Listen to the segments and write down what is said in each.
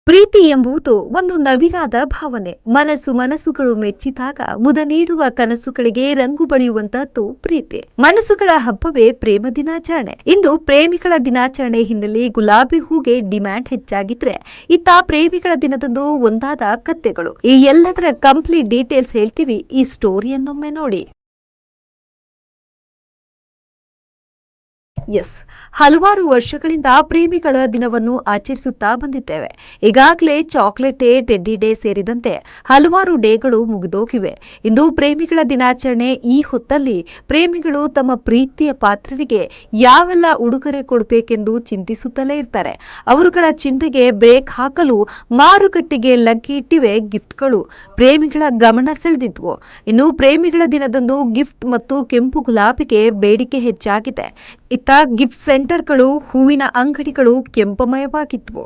ಪ್ರೀತಿ ಎಂಬುದು ಒಂದು ನವಿರಾದ ಭಾವನೆ. ಮನಸ್ಸುಗಳು ಮೆಚ್ಚಿದಾಗ ಮುದ ನೀಡುವ ಕನಸುಗಳಿಗೆ ರಂಗು ಬಳಿಯುವಂತಹದ್ದು ಪ್ರೀತಿ. ಮನಸ್ಸುಗಳ ಹಬ್ಬವೇ ಪ್ರೇಮ ದಿನಾಚರಣೆ. ಇಂದು ಪ್ರೇಮಿಗಳ ದಿನಾಚರಣೆ ಹಿನ್ನೆಲೆ ಗುಲಾಬಿ ಹೂಗೆ ಡಿಮ್ಯಾಂಡ್ ಹೆಚ್ಚಾಗಿದ್ರೆ, ಇತ್ತ ಪ್ರೇಮಿಗಳ ದಿನದಂದು ಒಂದಾದ ಕಥೆಗಳು. ಈ ಎಲ್ಲದರ ಕಂಪ್ಲೀಟ್ ಡೀಟೇಲ್ಸ್ ಹೇಳ್ತೀವಿ, ಈ ಸ್ಟೋರಿಯನ್ನೊಮ್ಮೆ ನೋಡಿ. ಎಸ್, ಹಲವಾರು ವರ್ಷಗಳಿಂದ ಪ್ರೇಮಿಗಳ ದಿನವನ್ನು ಆಚರಿಸುತ್ತಾ ಬಂದಿದ್ದೇವೆ. ಈಗಾಗಲೇ ಚಾಕ್ಲೇಟ್ ಡೇ, ಟೆಡ್ಡಿ ಡೇ ಸೇರಿದಂತೆ ಹಲವಾರು ಡೇಗಳು ಮುಗಿದೋಗಿವೆ. ಇಂದು ಪ್ರೇಮಿಗಳ ದಿನಾಚರಣೆ. ಈ ಹೊತ್ತಲ್ಲಿ ಪ್ರೇಮಿಗಳು ತಮ್ಮ ಪ್ರೀತಿಯ ಪಾತ್ರರಿಗೆ ಯಾವೆಲ್ಲ ಉಡುಗೊರೆ ಕೊಡಬೇಕೆಂದು ಚಿಂತಿಸುತ್ತಲೇ ಇರ್ತಾರೆ. ಅವರುಗಳ ಚಿಂತೆಗೆ ಬ್ರೇಕ್ ಹಾಕಲು ಮಾರುಕಟ್ಟೆಗೆ ಲಗ್ಗೆ ಇಟ್ಟಿವೆ ಗಿಫ್ಟ್ಗಳು. ಪ್ರೇಮಿಗಳ ಗಮನ ಸೆಳೆದಿದ್ವು. ಇನ್ನು ಪ್ರೇಮಿಗಳ ದಿನದಂದು ಗಿಫ್ಟ್ ಮತ್ತು ಕೆಂಪು ಗುಲಾಬಿಗೆ ಬೇಡಿಕೆ ಹೆಚ್ಚಾಗಿದೆ. ಇತ್ತ ಗಿಫ್ಟ್ ಸೆಂಟರ್ಗಳು, ಹೂವಿನ ಅಂಗಡಿಗಳು ಕೆಂಪಮಯವಾಗಿದ್ವು.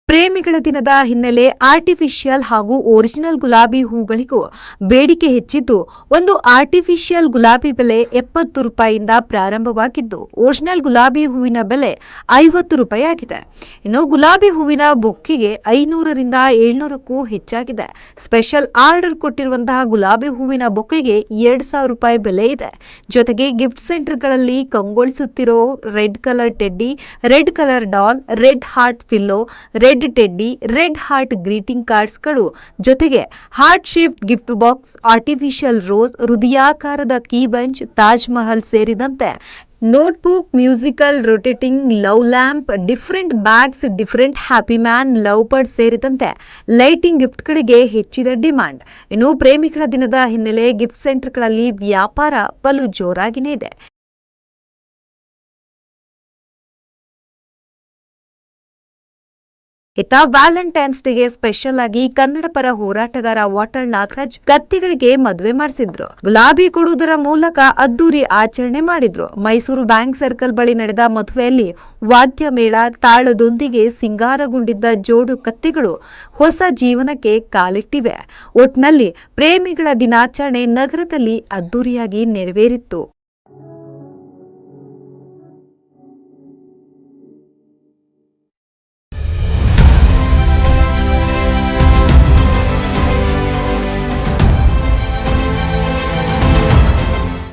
ಪ್ರೇಮಿಗಳ ದಿನದ ಹಿನ್ನೆಲೆ ಆರ್ಟಿಫಿಷಿಯಲ್ ಹಾಗೂ ಒರಿಜಿನಲ್ ಗುಲಾಬಿ ಹೂಗಳಿಗೂ ಬೇಡಿಕೆ ಹೆಚ್ಚಿದ್ದು, ಒಂದು ಆರ್ಟಿಫಿಷಿಯಲ್ ಗುಲಾಬಿ ಬೆಲೆ 70 ರೂಪಾಯಿಯಿಂದ ಪ್ರಾರಂಭವಾಗಿದ್ದು, ಒರಿಜಿನಲ್ ಗುಲಾಬಿ ಹೂವಿನ ಬೆಲೆ 50 ರೂಪಾಯಿ ಆಗಿದೆ. ಇನ್ನು ಗುಲಾಬಿ ಹೂವಿನ ಬೊಕ್ಕೆಗೆ 500ರಿಂದ 700ಕ್ಕೂ ಹೆಚ್ಚಾಗಿದೆ. ಸ್ಪೆಷಲ್ ಆರ್ಡರ್ ಕೊಟ್ಟಿರುವಂತಹ ಗುಲಾಬಿ ಹೂವಿನ ಬೊಕ್ಕೆಗೆ 2000 ರೂಪಾಯಿ ಬೆಲೆ ಇದೆ. ಜೊತೆಗೆ ಗಿಫ್ಟ್ ಸೆಂಟರ್ಗಳಲ್ಲಿ ಕಂಗೊಳಿಸುತ್ತಿರೋ red colour teddy, red colour doll, red heart pillow, red teddy, red heart greeting ಕಾರ್ಡ್ಸ್ಗಳು, ಜೊತೆಗೆ heart shaped gift box, artificial rose, ಹೃದಯಾಕಾರದ ಕೀ ಬಂಚ್, ತಾಜ್ ಮಹಲ್ ಸೇರಿದಂತೆ notebook, musical rotating love lamp, different bags, different happy man, love bird ಸೇರಿದಂತೆ lighting ಗಿಫ್ಟ್ಗಳಿಗೆ ಹೆಚ್ಚಿದ demand. ಇನ್ನು ಪ್ರೇಮಿಗಳ ದಿನದ ಹಿನ್ನೆಲೆ ಗಿಫ್ಟ್ ಸೆಂಟರ್ಗಳಲ್ಲಿ ವ್ಯಾಪಾರ ಬಲು ಜೋರಾಗಿನೇ ಇದೆ. ಇತ್ತ ವ್ಯಾಲೆಂಟೈನ್ಸ್ ಡೇಗೆ ಸ್ಪೆಷಲ್ ಆಗಿ ಕನ್ನಡ ಪರ ಹೋರಾಟಗಾರ ವಾಟಾಳ್ ನಾಗರಾಜ್ ಕತ್ತಿಗಳಿಗೆ ಮದುವೆ ಮಾಡಿಸಿದ್ರು. ಗುಲಾಬಿ ಕೊಡುವುದರ ಮೂಲಕ ಅದ್ದೂರಿ ಆಚರಣೆ ಮಾಡಿದ್ರು. ಮೈಸೂರು ಬ್ಯಾಂಕ್ ಸರ್ಕಲ್ ಬಳಿ ನಡೆದ ಮದುವೆಯಲ್ಲಿ ವಾದ್ಯ ಮೇಳ, ತಾಳದೊಂದಿಗೆ ಸಿಂಗಾರಗೊಂಡಿದ್ದ ಜೋಡು ಕತ್ತಿಗಳು ಹೊಸ ಜೀವನಕ್ಕೆ ಕಾಲಿಟ್ಟಿವೆ. ಒಟ್ನಲ್ಲಿ ಪ್ರೇಮಿಗಳ ದಿನಾಚರಣೆ ನಗರದಲ್ಲಿ ಅದ್ದೂರಿಯಾಗಿ ನೆರವೇರಿತ್ತು.